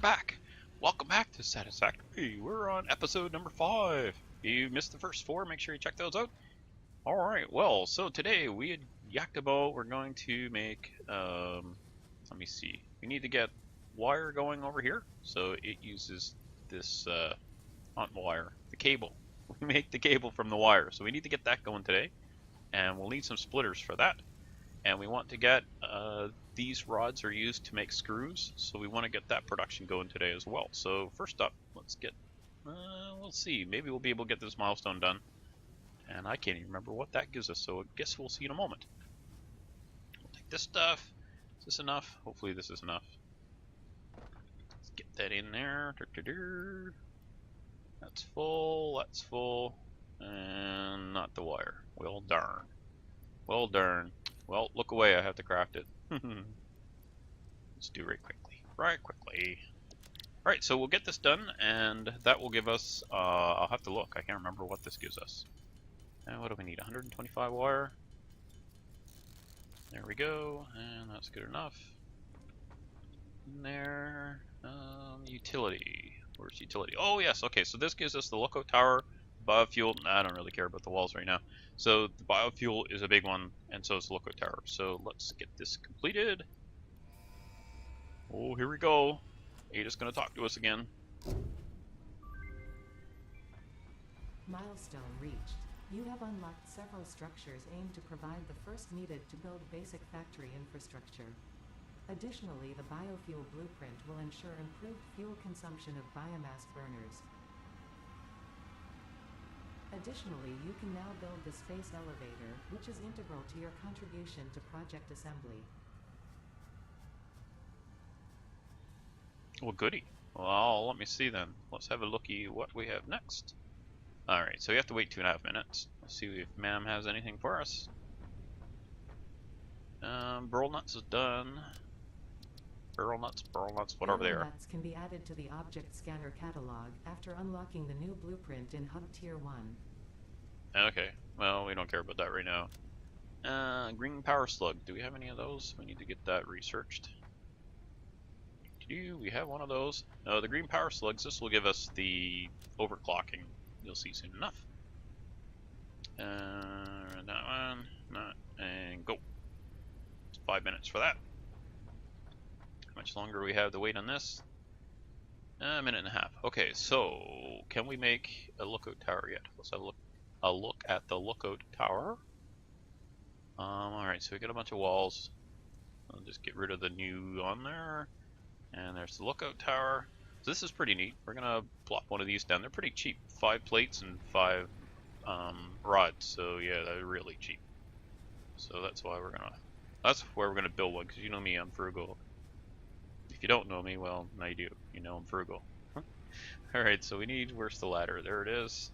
back. Welcome back to Satisfactory. We're on episode number 5. If you missed the first 4, make sure you check those out. Alright, well, so today we had yacked about. We're going to make, let me see. We need to get wire going over here. So it uses this, not wire, the cable. We make the cable from the wire. So we need to get that going today. And we'll need some splitters for that. And we want to get, these rods are used to make screws, so we want to get that production going today as well. So first up, let's get, we'll see, maybe we'll be able to get this milestone done. And I can't even remember what that gives us, so I guess we'll see in a moment. We'll take this stuff. Is this enough? Hopefully this is enough. Let's get that in there. That's full, and not the wire. Well darn. Well darn. Well, look away, I have to craft it. Let's do it right quickly. Alright, so we'll get this done, and that will give us, I'll have to look, I can't remember what this gives us. And what do we need, 125 wire? There we go, and that's good enough. In there, utility, where's utility? Oh yes, okay, so this gives us the lookout tower, biofuel. I don't really care about the walls right now. So the biofuel is a big one, and so is the lookout tower. So let's get this completed. Oh, here we go. Ada's gonna talk to us again. Milestone reached. You have unlocked several structures aimed to provide the first needed to build basic factory infrastructure. Additionally, the biofuel blueprint will ensure improved fuel consumption of biomass burners. Additionally, you can now build the space elevator, which is integral to your contribution to project assembly. Well, goody. Well, let me see then. Let's have a looky what we have next. Alright, so we have to wait 2.5 minutes. Let's see if ma'am has anything for us. Burl nuts is done. Burl nuts, whatever they are. Nuts can be added to the object scanner catalog after unlocking the new blueprint in Hub Tier 1. Okay, well, we don't care about that right now. Green power slug. Do we have any of those? We need to get that researched. Do we have one of those? No, the green power slugs. This will give us the overclocking. You'll see soon enough. That one, and go. It's 5 minutes for that. How much longer do we have to wait on this? A minute and a half. Okay, so can we make a lookout tower yet? Let's have a look at the lookout tower. Alright, so we got a bunch of walls. I'll just get rid of the new on there. And there's the lookout tower. So this is pretty neat. We're gonna plop one of these down. They're pretty cheap. 5 plates and 5 rods. So yeah, they're really cheap. So that's why that's where we're gonna build one, because you know me, I'm frugal. If you don't know me, well, now you do. You know I'm frugal. Alright, so we need, where's the ladder? There it is.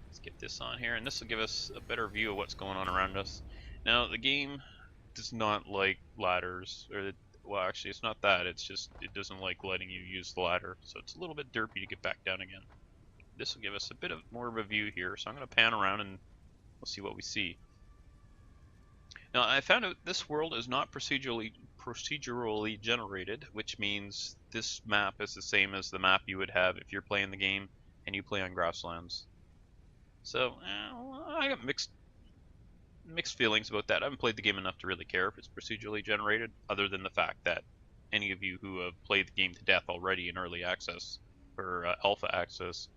Let's get this on here, and this will give us a better view of what's going on around us. Now, the game does not like ladders, or, well, actually, it's not that, it's just, it doesn't like letting you use the ladder, so it's a little bit derpy to get back down again. This will give us a bit of more of a view here, so I'm going to pan around and we'll see what we see. Now, I found out this world is not procedurally generated, which means this map is the same as the map you would have if you're playing the game and you play on grasslands. So, I got mixed feelings about that. I haven't played the game enough to really care if it's procedurally generated, other than the fact that any of you who have played the game to death already in early access or alpha access,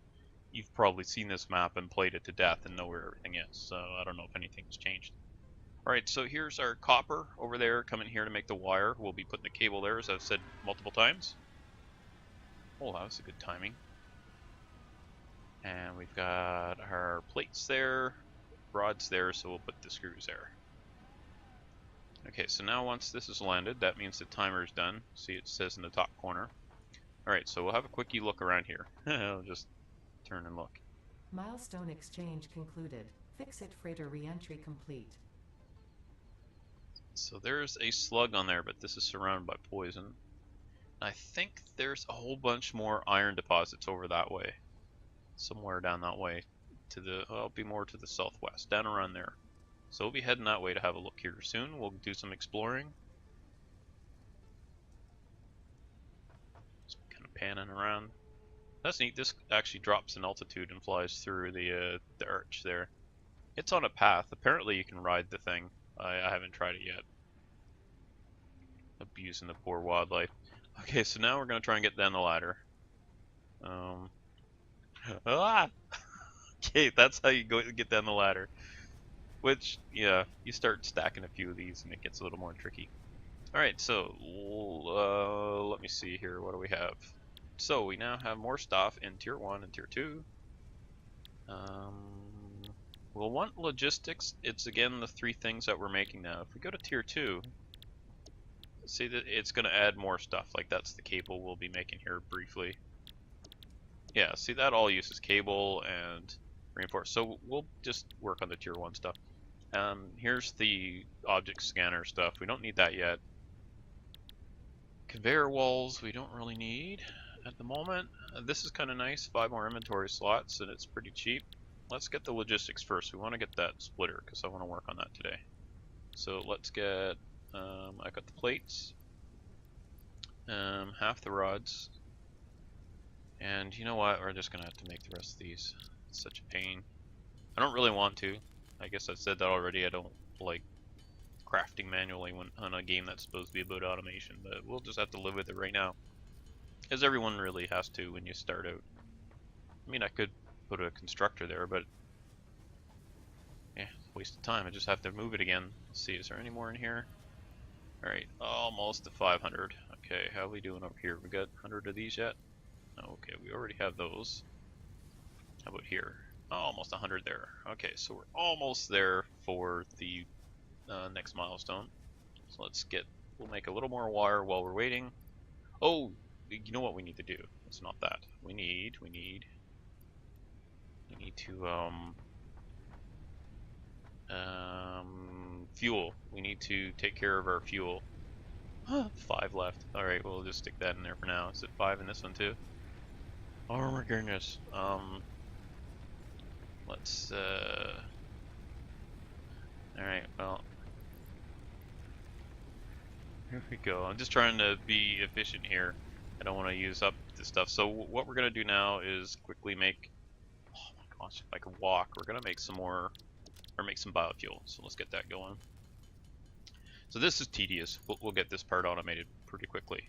you've probably seen this map and played it to death and know where everything is. So I don't know if anything's changed. Alright, so here's our copper over there coming here to make the wire. We'll be putting the cable there, as I've said multiple times. Oh, that was a good timing. And we've got our plates there, rods there, so we'll put the screws there. Okay, so now once this is landed, that means the timer's done. See, it says in the top corner. Alright, so we'll have a quickie look around here. I'll just turn and look. Milestone exchange concluded. Fix-it freighter re-entry complete. So there's a slug on there, but this is surrounded by poison. I think there's a whole bunch more iron deposits over that way. Somewhere down that way. To the, well, it'll be more to the southwest, down around there. So we'll be heading that way to have a look here soon. We'll do some exploring. Let's panning around. That's neat. This actually drops in altitude and flies through the arch there. It's on a path. Apparently you can ride the thing. I haven't tried it yet. Abusing the poor wildlife. Okay, so now we're gonna try and get down the ladder. Ah! Okay, that's how you get down the ladder. Which, yeah, you start stacking a few of these and it gets a little more tricky. Alright, so let me see here. What do we have? So we now have more stuff in Tier 1 and Tier 2. We'll want logistics. It's again the 3 things that we're making now. If we go to Tier 2, see that it's going to add more stuff. Like that's the cable we'll be making here briefly. Yeah, see that all uses cable and reinforce. So we'll just work on the Tier 1 stuff. Here's the object scanner stuff. We don't need that yet. Conveyor walls we don't really need at the moment. This is kind of nice. 5 more inventory slots and it's pretty cheap. Let's get the logistics first. We want to get that splitter because I want to work on that today. So let's get, I got the plates, half the rods, and you know what? We're just going to have to make the rest of these. It's such a pain. I don't really want to. I guess I've said that already. I don't like crafting manually on a game that's supposed to be about automation, but we'll just have to live with it right now. As everyone really has to when you start out. I mean, I could put a constructor there, but yeah, waste of time. I just have to move it again. Let's see, is there any more in here? Alright, almost to 500. Okay, how are we doing over here? We got 100 of these yet? Oh, okay, we already have those. How about here? Oh, almost 100 there. Okay, so we're almost there for the next milestone. So we'll make a little more wire while we're waiting. Oh, you know what we need to do? It's not that. We need to fuel. We need to take care of our fuel. 5 left. Alright, we'll just stick that in there for now. Is it 5 in this one too? Oh my goodness. Let's alright, well, here we go. I'm just trying to be efficient here. I don't want to use up this stuff. So what we're gonna do now is quickly make, oh my gosh, if I could walk, we're gonna make some more, or make some biofuel. So let's get that going. So this is tedious. We'll get this part automated pretty quickly.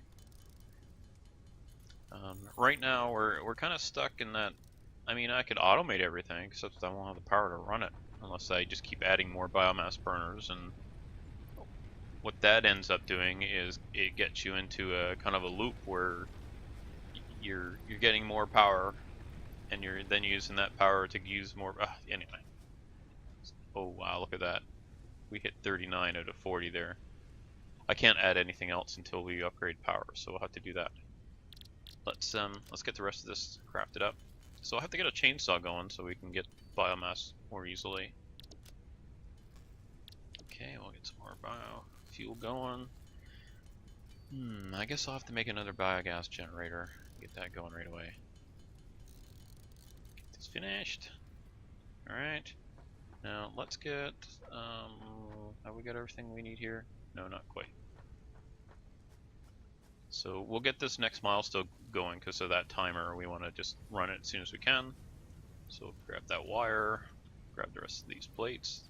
Right now we're kind of stuck in that. I mean, I could automate everything, except I won't have the power to run it unless I just keep adding more biomass burners. And what that ends up doing is it gets you into a kind of a loop where you're getting more power, and you're then using that power to use more. Anyway. Oh wow, look at that. We hit 39 out of 40 there. I can't add anything else until we upgrade power, so we'll have to do that. Let's get the rest of this crafted up. So I'll have to get a chainsaw going so we can get biomass more easily. Okay, we'll get some more biofuel going. I guess I'll have to make another biogas generator. Get that going right away. Get this finished. Alright. Now let's get, have we got everything we need here? No, not quite. So we'll get this next milestone going because of that timer. We want to just run it as soon as we can. So grab that wire, grab the rest of these plates,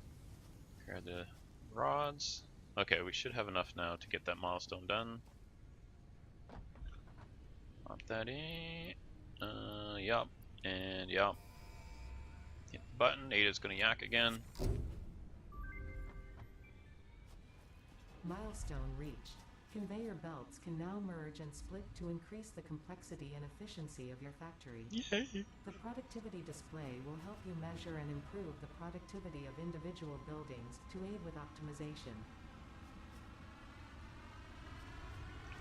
grab the rods. Okay, we should have enough now to get that milestone done. Pop that in. Yup, and yup. Hit the button. Ada's gonna yak again. Milestone reached. Conveyor belts can now merge and split to increase the complexity and efficiency of your factory. Yay! The productivity display will help you measure and improve the productivity of individual buildings to aid with optimization.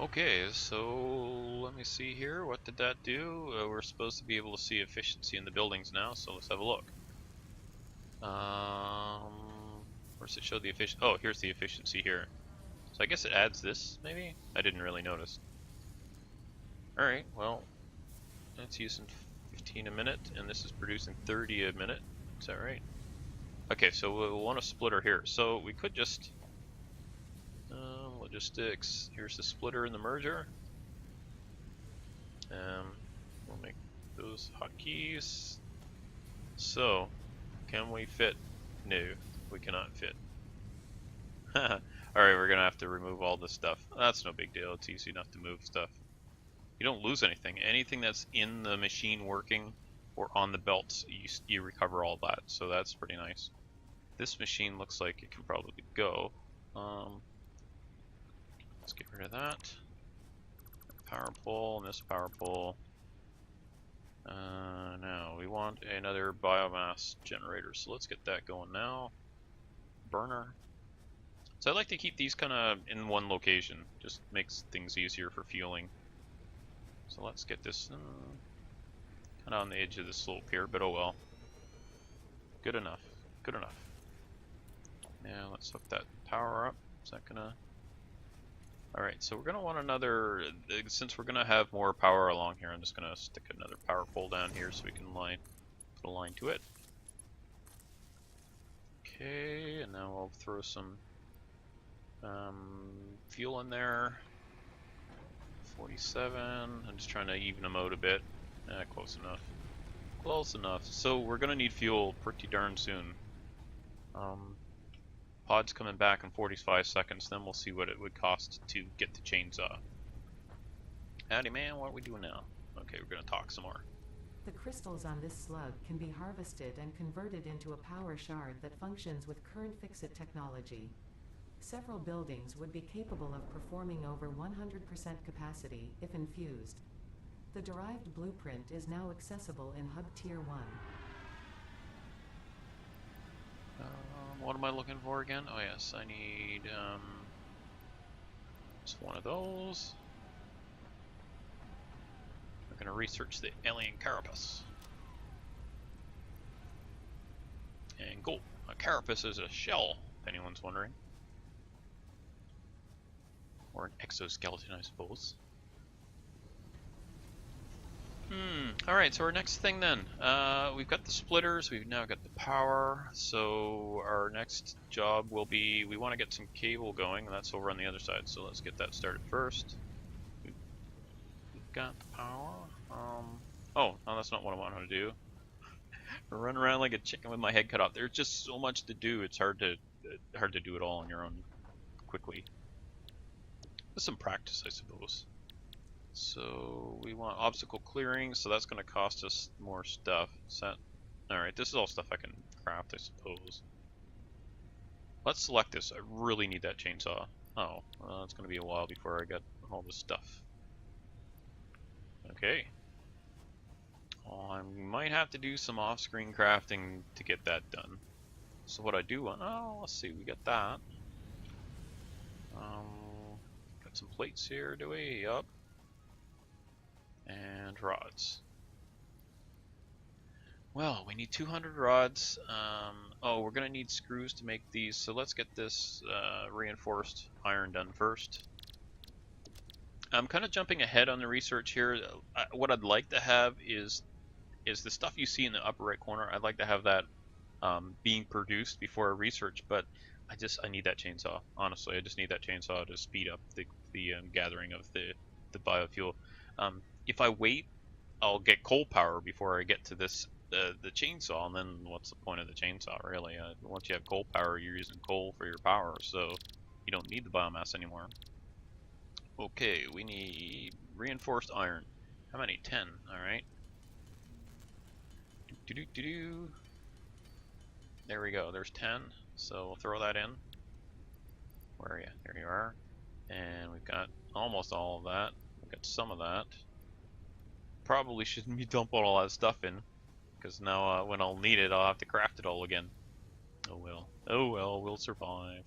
Okay, so let me see here. What did that do? We're supposed to be able to see efficiency in the buildings now, so let's have a look. Where does it show the efficiency? Oh, here's the efficiency here. So I guess it adds this, maybe? I didn't really notice. Alright, well, it's using 15 a minute, and this is producing 30 a minute. Is that right? Okay, so we'll want a splitter here. So we could just... logistics, here's the splitter and the merger. We'll make those hotkeys. So, can we fit? No, we cannot fit. Alright, we're gonna have to remove all this stuff. That's no big deal, it's easy enough to move stuff. You don't lose anything. Anything that's in the machine working or on the belts, you recover all that, so that's pretty nice. This machine looks like it can probably go. Let's get rid of that. Power pole and this power pole. Now we want another biomass generator, so let's get that going now. Burner. So I like to keep these kind of in one location, just makes things easier for fueling. So let's get this kind of on the edge of the slope here, but oh well. Good enough, good enough. Now let's hook that power up. Is that gonna... Alright, so we're gonna want another, since we're gonna have more power along here, I'm just gonna stick another power pole down here so we can put a line to it. Okay, and now we'll throw some fuel in there. 47. I'm just trying to even them out a bit. Close enough. Close enough. So we're gonna need fuel pretty darn soon. Pod's coming back in 45 seconds, then we'll see what it would cost to get the chainsaw. Howdy man, what are we doing now? Okay, we're gonna talk some more. The crystals on this slug can be harvested and converted into a power shard that functions with current fix-it technology. Several buildings would be capable of performing over 100% capacity if infused. The derived blueprint is now accessible in Hub Tier 1. What am I looking for again? Oh yes, I need just one of those. We're gonna research the alien carapace. And go. A carapace is a shell, if anyone's wondering. Or an exoskeleton, I suppose. Alright, so our next thing then. We've got the splitters, we've now got the power, so our next job will be, we want to get some cable going, and that's over on the other side, so let's get that started first. We've got the power. Oh, no, that's not what I wanted to do. Run around like a chicken with my head cut off. There's just so much to do, it's hard to do it all on your own quickly. With some practice, I suppose. So we want obstacle clearing, so that's going to cost us more stuff. Alright, this is all stuff I can craft, I suppose. Let's select this. I really need that chainsaw. Oh, it's going to be a while before I get all this stuff. Okay. Oh, I might have to do some off-screen crafting to get that done. So what I do want... Oh, let's see, we got that. Got some plates here, do we? Yup. And rods. Well, we need 200 rods. Oh, we're gonna need screws to make these, so let's get this reinforced iron done first. I'm kind of jumping ahead on the research here. What I'd like to have is the stuff you see in the upper right corner. I'd like to have that being produced before I research, but I need that chainsaw. Honestly, I just need that chainsaw to speed up the gathering of the biofuel. If I wait, I'll get coal power before I get to this the chainsaw, and then what's the point of the chainsaw, really? Once you have coal power, you're using coal for your power, so you don't need the biomass anymore. Okay, we need reinforced iron. How many? 10. Alright. There we go, there's 10, so we'll throw that in. Where are you? There you are. And we've got almost all of that. We've got some of that. Probably shouldn't be dumping all that stuff in, because now when I'll need it, I'll have to craft it all again. Oh well. Oh well, we'll survive.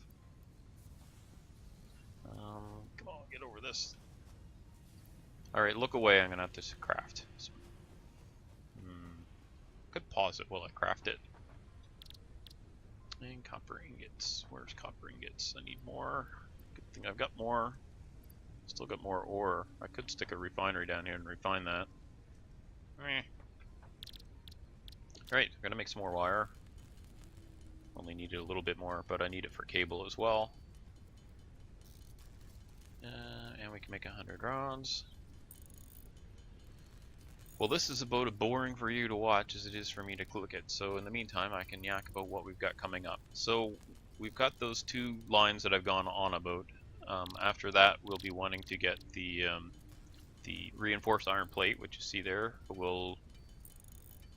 Come on, get over this. Alright, look away, I'm gonna have to craft. So, could pause it while I craft it. And copper ingots. Where's copper ingots? I need more. Good thing I've got more. Still got more ore. I could stick a refinery down here and refine that. Alright, I'm gonna make some more wire. Only needed a little bit more, but I need it for cable as well. And we can make 100 rods. Well, this is about as boring for you to watch as it is for me to look at. So in the meantime, I can yak about what we've got coming up. So we've got those 2 lines that I've gone on about. After that, we'll be wanting to get the reinforced iron plate, which you see there. We'll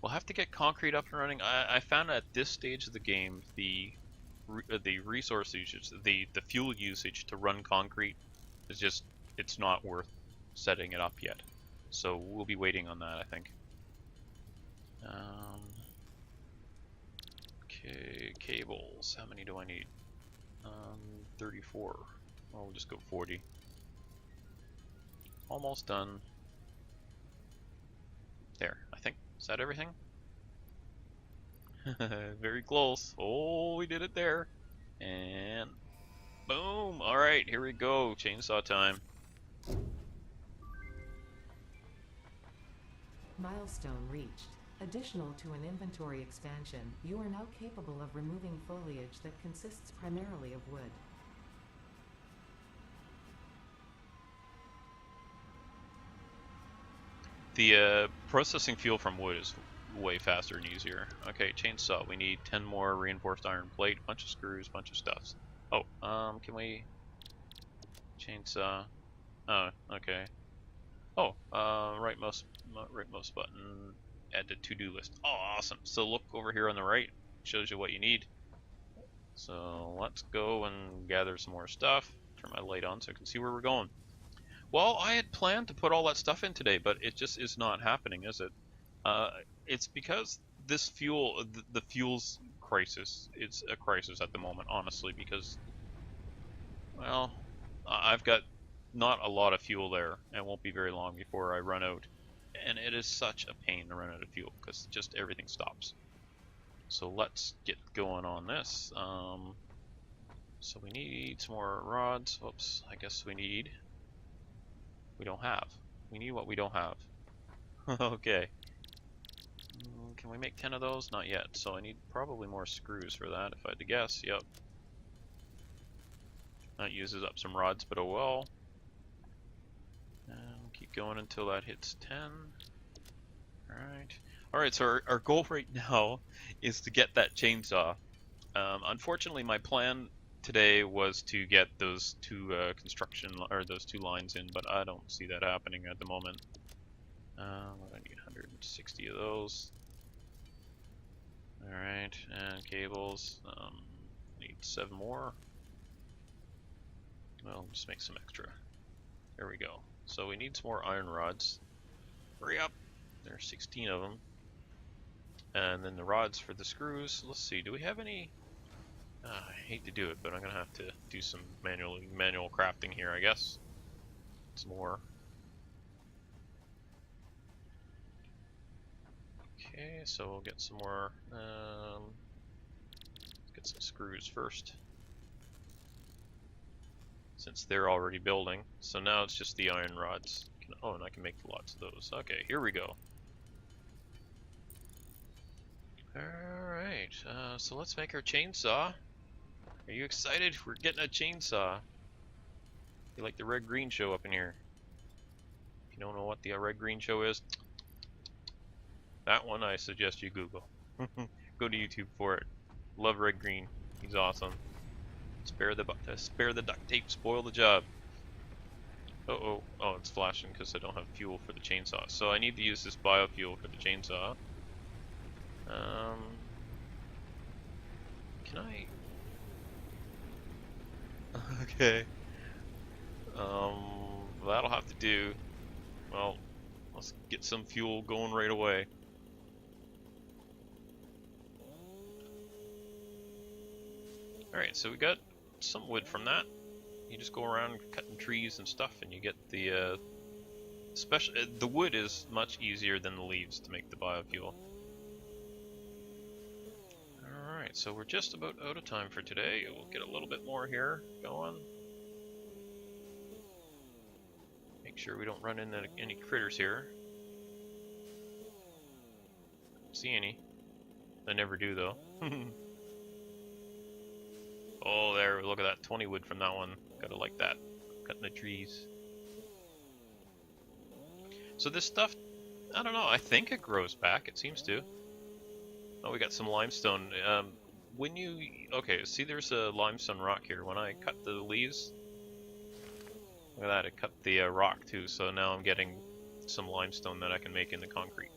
have to get concrete up and running. I found at this stage of the game the resource usage, the fuel usage to run concrete is just, it's not worth setting it up yet. So we'll be waiting on that, I think. Okay, cables. How many do I need? 34. Well, we'll just go 40. Almost done. There, I think. Is that everything? Very close. Oh, we did it there. And boom. Alright, here we go. Chainsaw time. Milestone reached. Additional to an inventory expansion, you are now capable of removing foliage that consists primarily of wood. The processing fuel from wood is way faster and easier. Okay, chainsaw. We need 10 more reinforced iron plate, bunch of screws, bunch of stuffs. Oh, can we chainsaw? Oh, okay. Oh, rightmost button. Add to to-do list. Oh, awesome. So look over here on the right. Shows you what you need. So let's go and gather some more stuff. Turn my light on so I can see where we're going. Well, I had planned to put all that stuff in today, but it just is not happening, is it? It's because this fuel, the fuels crisis, it's a crisis at the moment, honestly, because, well, I've got not a lot of fuel there, and it won't be very long before I run out. And it is such a pain to run out of fuel, because just everything stops. So let's get going on this. So we need some more rods. Oops, I guess we don't have. We need what we don't have. Okay. Can we make 10 of those? Not yet. So I need probably more screws for that, if I had to guess. Yep. That uses up some rods, but oh well. Keep going until that hits 10. Alright. Alright, so our goal right now is to get that chainsaw. Unfortunately, my plan today was to get those 2 those 2 lines in, but I don't see that happening at the moment. I need 160 of those. Alright, and cables. Need 7 more. Well, just make some extra. There we go. So we need some more iron rods. Hurry up! There's 16 of them. And then the rods for the screws. Let's see, do we have any? I hate to do it, but I'm gonna have to do some manual crafting here, I guess. Some more. Okay, so we'll get some more. Let's get some screws first, since they're already building. So now it's just the iron rods. Oh, and I can make lots of those. Okay, here we go. Alright, so let's make our chainsaw. Are you excited? We're getting a chainsaw. You like the red-green show up in here? If you don't know what the red-green show is, that one I suggest you Google. Go to YouTube for it. Love red-green. He's awesome. Spare the duct tape, spoil the job. Oh, it's flashing because I don't have fuel for the chainsaw. So I need to use this biofuel for the chainsaw. Can I? Okay. That'll have to do. Well, let's get some fuel going right away. Alright, so we got some wood from that. You just go around cutting trees and stuff and you get the the wood is much easier than the leaves to make the biofuel. Alright, so we're just about out of time for today. We'll get a little bit more here going. Make sure we don't run into any critters here. Don't see any. I never do though. Oh, there, look at that, 20 wood from that one. Gotta like that, cutting the trees. So this stuff, I don't know. I think it grows back. It seems to. Oh, we got some limestone. When you okay, see, there's a limestone rock here. When I cut the leaves, look at that. It cut the rock too. So now I'm getting some limestone that I can make into concrete.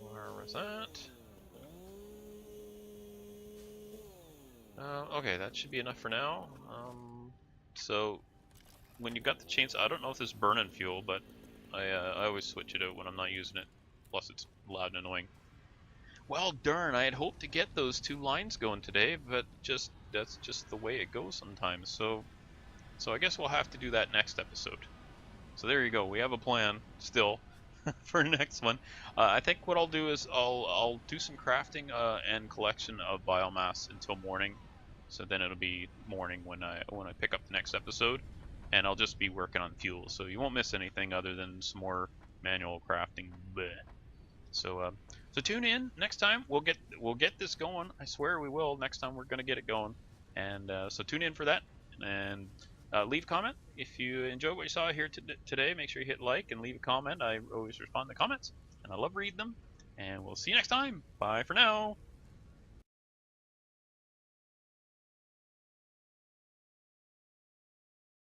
Where was that? Okay, that should be enough for now. So when you got the chainsaw, I don't know if this is burning fuel, but I always switch it out when I'm not using it. Plus, it's loud and annoying. Well, darn, I had hoped to get those 2 lines going today, but that's just the way it goes sometimes. So I guess we'll have to do that next episode. So there you go. We have a plan still for next one. I think what I'll do is I'll do some crafting and collection of biomass until morning. So then it'll be morning when I pick up the next episode, and I'll just be working on fuel. So you won't miss anything other than some more manual crafting. Bleh. So so tune in next time. We'll get this going. I swear we will. Next time we're gonna get it going. And so tune in for that. And leave a comment if you enjoyed what you saw here today. Make sure you hit like and leave a comment. I always respond to comments, and I love reading them. And we'll see you next time. Bye for now.